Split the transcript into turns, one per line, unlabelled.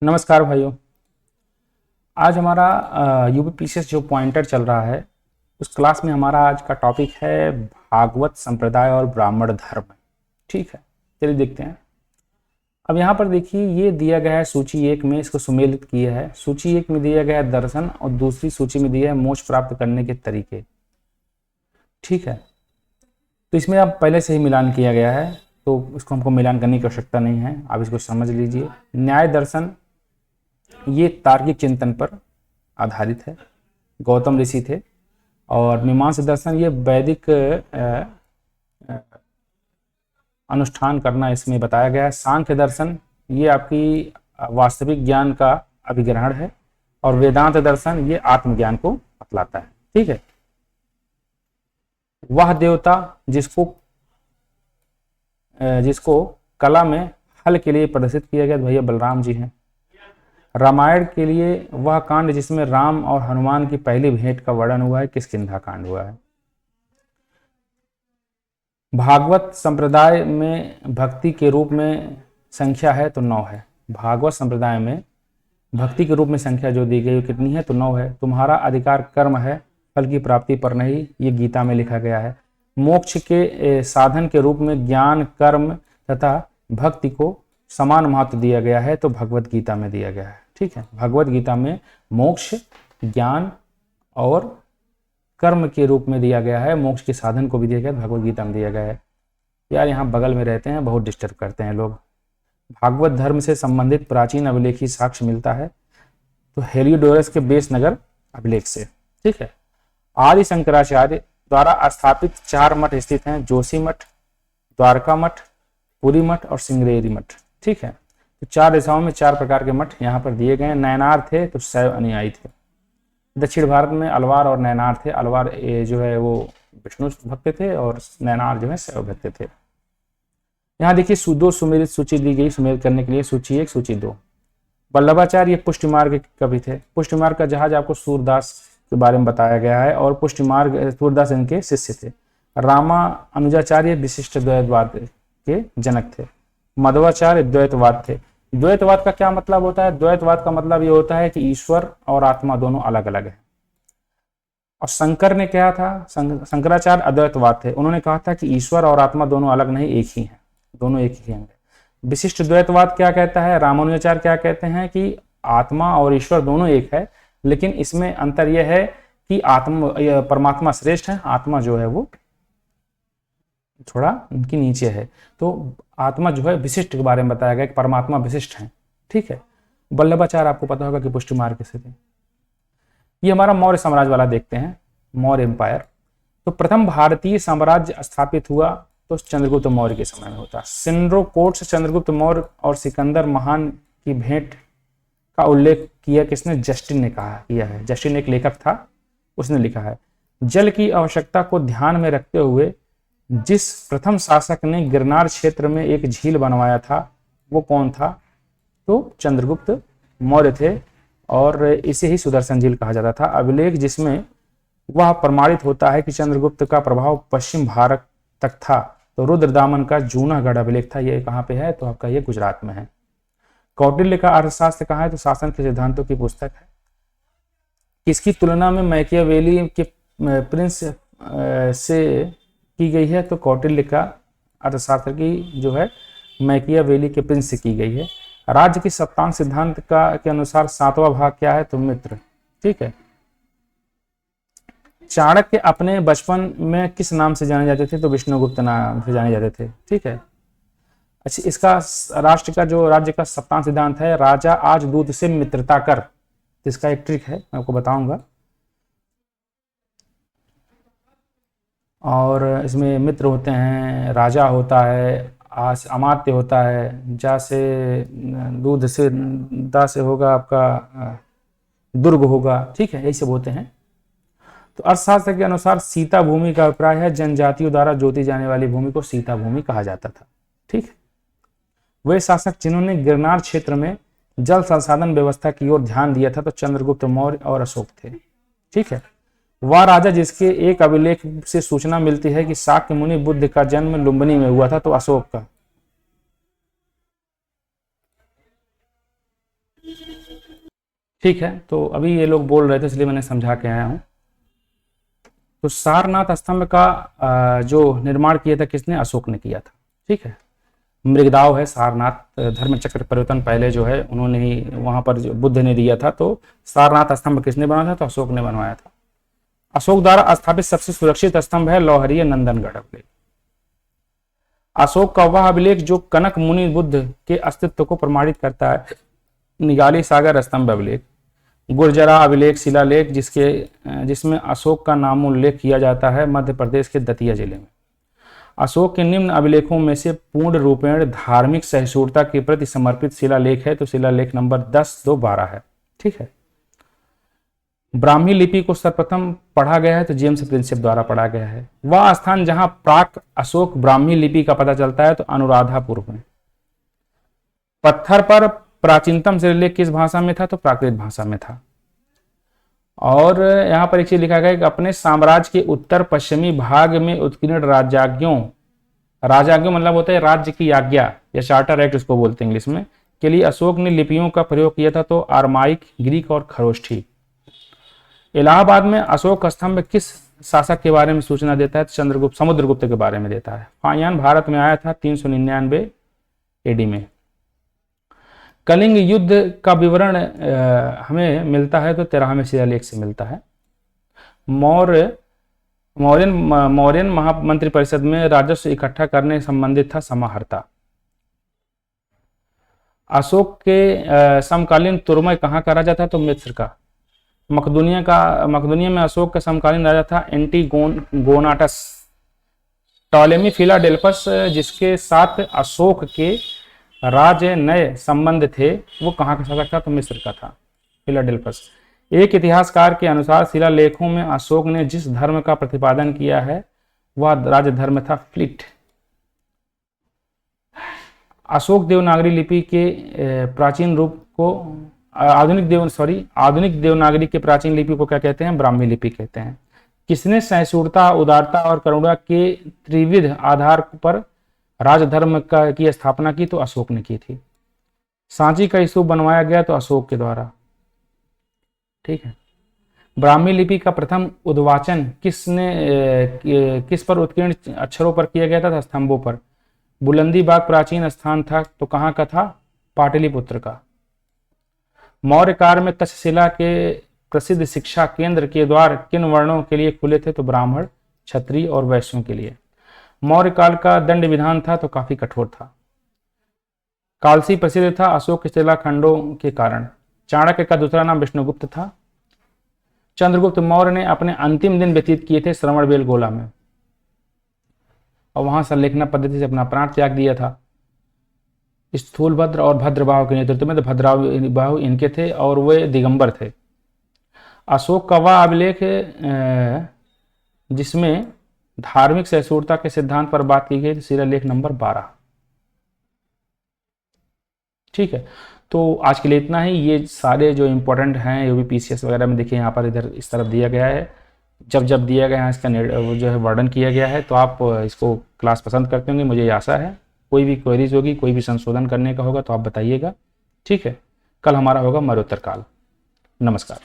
नमस्कार भाइयों। आज हमारा यूपीपीसीएस जो पॉइंटर चल रहा है उस क्लास में हमारा आज का टॉपिक है भागवत संप्रदाय और ब्राह्मण धर्म। ठीक है, चलिए देखते हैं। अब यहाँ पर देखिए, ये दिया गया है सूची 1 में, इसको सुमेलित किया है। सूची 1 में दिया गया है दर्शन और दूसरी सूची में दिया है मोक्ष प्राप्त करने के तरीके। ठीक है, तो इसमें अब पहले से ही मिलान किया गया है तो इसको हमको मिलान करने की आवश्यकता नहीं है। आप इसको समझ लीजिए। न्याय दर्शन ये तार्किक चिंतन पर आधारित है, गौतम ऋषि थे। और मीमांसा दर्शन ये वैदिक अनुष्ठान करना इसमें बताया गया है। सांख्य दर्शन ये आपकी वास्तविक ज्ञान का अभिग्रहण है। और वेदांत दर्शन ये आत्मज्ञान को बतलाता है। ठीक है, वह देवता जिसको कला में हल के लिए प्रदर्शित किया गया भैया बलराम जी हैं। रामायण के लिए वह कांड जिसमें राम और हनुमान की पहली भेंट का वर्णन हुआ है किष्किंधा कांड हुआ है। भागवत संप्रदाय में भक्ति के रूप में संख्या है तो 9 है। भागवत संप्रदाय में भक्ति के रूप में संख्या जो दी गई कितनी है तो 9 है। तुम्हारा अधिकार कर्म है, फल की प्राप्ति पर नहीं, ये गीता में लिखा गया है। मोक्ष के साधन के रूप में ज्ञान, कर्म तथा भक्ति को समान महत्व दिया गया है तो भगवत गीता में दिया गया है। ठीक है, भगवत गीता में मोक्ष, ज्ञान और कर्म के रूप में दिया गया है। मोक्ष के साधन को भी दिया गया है, भगवत गीता में दिया गया है। यार यहाँ बगल में रहते हैं, बहुत डिस्टर्ब करते हैं लोग। भागवत धर्म से संबंधित प्राचीन अभिलेखी साक्ष्य मिलता है तो हेलियोडोरस के बेसनगर अभिलेख से। ठीक है, आदि शंकराचार्य द्वारा स्थापित 4 मठ स्थित हैं, जोशी मठ, द्वारका मठ, पुरी मठ और सिंगरेरी मठ। ठीक है, तो 4 दिशाओं में 4 प्रकार के मठ यहाँ पर दिए गए हैं। नयनार थे तो शैव अनुयायी थे। दक्षिण भारत में अलवार और नयनार थे। अलवार जो है वो विष्णु भक्त थे और नयनार जो है शैव भक्त थे। यहाँ देखिए 2 सुमेलित सूची दी गई सुमेलित करने के लिए, सूची 1 सूची 2। वल्लभाचार्य ये पुष्टिमार्ग के कवि थे। पुष्टिमार्ग का जहाज आपको सूरदास के बारे में बताया गया है और पुष्टिमार्ग सूरदास इनके शिष्य थे। रामा अनुजाचार्य विशिष्ट द्वैतवाद के जनक थे। मध्वाचार्य द्वैतवाद थे। द्वैतवाद का क्या मतलब होता है? द्वैतवाद का मतलब ये होता है कि ईश्वर और आत्मा दोनों अलग अलग है। और शंकर ने क्या था? शंकराचार्य अद्वैतवाद थे। उन्होंने कहा था कि ईश्वर और आत्मा दोनों अलग नहीं, एक ही हैं, दोनों एक ही हैं। विशिष्ट द्वैतवाद क्या कहता है? रामानुजाचार्य क्या कहते हैं कि आत्मा और ईश्वर दोनों एक है, लेकिन इसमें अंतर यह है कि परमात्मा श्रेष्ठ है, आत्मा जो है वो थोड़ा उनकी नीचे है। तो आत्मा जो है विशिष्ट के बारे में बताया गया कि परमात्मा विशिष्ट है। ठीक है, वल्लभाचार्य आपको पता होगा कि पुष्टिमार्ग से थे। ये हमारा मौर्य साम्राज्य वाला देखते हैं, मौर्य एम्पायर। तो प्रथम भारतीय साम्राज्य स्थापित हुआ तो चंद्रगुप्त मौर्य के समय में होता। सिंड्रोकोट्स चंद्रगुप्त मौर्य और सिकंदर महान की भेंट का उल्लेख किया किसने? जस्टिन ने किया है। जस्टिन एक लेखक था, उसने लिखा है। जल की आवश्यकता को ध्यान में रखते हुए जिस प्रथम शासक ने गिरनार क्षेत्र में एक झील बनवाया था वो कौन था? तो चंद्रगुप्त मौर्य थे और इसे ही सुदर्शन झील कहा जाता था। अभिलेख जिसमें वह प्रमाणित होता है कि चंद्रगुप्त का प्रभाव पश्चिम भारत तक था तो रुद्रदामन का जूनागढ़ अभिलेख था। ये कहाँ पे है? तो आपका ये गुजरात में है। कौटिल्य का अर्थशास्त्र कहाँ है? तो शासन के सिद्धांतों की पुस्तक है। किसकी तुलना में मैकियावेली के प्रिंस से की गई है? तो कौटिल्य का अर्थशास्त्र की जो है मैकियावेली के प्रिंस से की गई है। राज्य की सप्तांग सिद्धांत के अनुसार 7वां भाग क्या है? तो मित्र। ठीक है, चाणक्य अपने बचपन में किस नाम से जाने जाते थे? तो विष्णुगुप्त नाम से जाने जाते थे। ठीक है, अच्छा, इसका राज्य का सप्तांग सिद्धांत है राजा आज दूत से मित्रता कर। इसका एक ट्रिक है, मैं आपको बताऊंगा। और इसमें मित्र होते हैं, राजा होता है, अमात्य होता है, जा से दूध से दा से होगा आपका दुर्ग होगा। ठीक है, यही सब होते हैं। तो अर्थशास्त्र के अनुसार सीता भूमि का अभिप्राय है जनजातियों द्वारा जोती जाने वाली भूमि को सीता भूमि कहा जाता था। ठीक है, वे शासक जिन्होंने गिरनार क्षेत्र में जल संसाधन व्यवस्था की ओर ध्यान दिया था तो चंद्रगुप्त मौर्य और अशोक थे। ठीक है, वह राजा जिसके एक अभिलेख से सूचना मिलती है कि शाक्य मुनि बुद्ध का जन्म लुम्बिनी में हुआ था तो अशोक का। ठीक है, तो अभी ये लोग बोल रहे थे इसलिए मैंने समझा के आया हूँ। तो सारनाथ स्तंभ का जो निर्माण किया था किसने? अशोक ने किया था। ठीक है, मृगदाव है सारनाथ धर्म चक्र परिवर्तन पहले जो है उन्होंने ही वहां पर जो बुद्ध ने दिया था। तो सारनाथ स्तंभ किसने बनाया था? तो अशोक ने बनवाया था। अशोक द्वारा स्थापित सबसे सुरक्षित स्तंभ है लौहरिया नंदनगढ़ अभिलेख। अशोक का वह अभिलेख जो कनक मुनि बुद्ध के अस्तित्व को प्रमाणित करता है, निगाली सागर स्तंभ अभिलेख। गुर्जरा अभिलेख शिलालेख जिसमें अशोक का नाम उल्लेख किया जाता है, मध्य प्रदेश के दतिया जिले में। अशोक के निम्न अभिलेखों में से पूर्ण रूपेण धार्मिक सहिष्णुता के प्रति समर्पित शिलालेख है तो शिलालेख नंबर 10-2-12 है। ठीक है, ब्राह्मी लिपि को सर्वप्रथम पढ़ा गया है तो जेम्स प्रिंसेप द्वारा पढ़ा गया है। वह स्थान जहां प्राक अशोक ब्राह्मी लिपि का पता चलता है तो अनुराधापुर में। पत्थर पर प्राचीनतम शिलालेख किस भाषा में था? तो प्राकृत भाषा में था। और यहाँ पर एक चीज लिखा गया कि अपने साम्राज्य के उत्तर पश्चिमी भाग में उत्कीर्ण राजाज्ञों मतलब होता है राज्य की आज्ञा या चार्टर एक्ट उसको बोलते हैं इंग्लिश में, के लिए अशोक ने लिपियों का प्रयोग किया था तो आरमाइक, ग्रीक और खरोष्ठी। इलाहाबाद में अशोक स्तंभ किस शासक के बारे में सूचना देता है? समुद्रगुप्त के बारे में देता है। फायान भारत में आया था 399 एडी में। कलिंग युद्ध का विवरण हमें मिलता है तो 13वें शिलालेख से मिलता है। मौर्यन महामंत्री परिषद में राजस्व इकट्ठा करने संबंधित था समाहर्ता। अशोक के समकालीन तुर्मय कहाँ का राजा था? तो मिस्र का। मकदूनिया में अशोक का समकालीन राजा था एंटीगोनाटस। टॉलेमी फिलाडेल्फस जिसके साथ अशोक के राजे नए संबंध थे वो कहाँ का शासक था? तो मिस्र का था, फिलाडेल्फस। एक इतिहासकार के अनुसार शिलालेखों में अशोक ने जिस धर्म का प्रतिपादन किया है वह राजधर्म था फ्लिट। अशोक देवनागरी लिपि के प्राचीन रूप को आधुनिक देवनागरी के प्राचीन लिपि को क्या कहते हैं? ब्राह्मी लिपि कहते हैं। किसने सहिष्णुता, उदारता और करुणा के त्रिविध आधार पर राजधर्म की स्थापना की? तो अशोक ने की थी। सांची का स्तूप बनवाया गया तो अशोक के द्वारा। ठीक है, ब्राह्मी लिपि का प्रथम उद्वाचन किस पर उत्कीर्ण अक्षरों पर किया गया था? स्तंभों पर। बुलंदी बाग प्राचीन स्थान था तो कहाँ का था? पाटलिपुत्र का। मौर्य काल में तक्षशिला के प्रसिद्ध शिक्षा केंद्र के द्वार किन वर्णों के लिए खुले थे? तो ब्राह्मण, क्षत्रिय और वैश्यों के लिए। मौर्य काल का दंड विधान था तो काफी कठोर था। कालसी प्रसिद्ध था अशोक के शिलाखंडों के कारण। चाणक्य का दूसरा नाम विष्णुगुप्त था। चंद्रगुप्त मौर्य ने अपने अंतिम दिन व्यतीत किए थे श्रवणबेलगोला में और वहां संलेखना पद्धति से अपना प्राण त्याग दिया था। स्थूलभद्र और भद्रबाहु के नेतृत्व में तो भद्रबाहु इनके थे और वे दिगंबर थे। अशोक का वह अभिलेख जिसमें धार्मिक सहिष्णुता के सिद्धांत पर बात की गई, शिलालेख नंबर 12। ठीक है, तो आज के लिए इतना ही। ये सारे जो इंपॉर्टेंट हैं यूपीपीसीएस वगैरह में देखिए यहाँ पर इधर इस तरफ दिया गया है, जब दिया गया है इसका जो है वर्णन किया गया है। तो आप इसको क्लास पसंद करते होंगे, मुझे आशा है। कोई भी क्वेरीज होगी, कोई भी संशोधन करने का होगा तो आप बताइएगा। ठीक है, कल हमारा होगा मरणोत्तर काल। नमस्कार।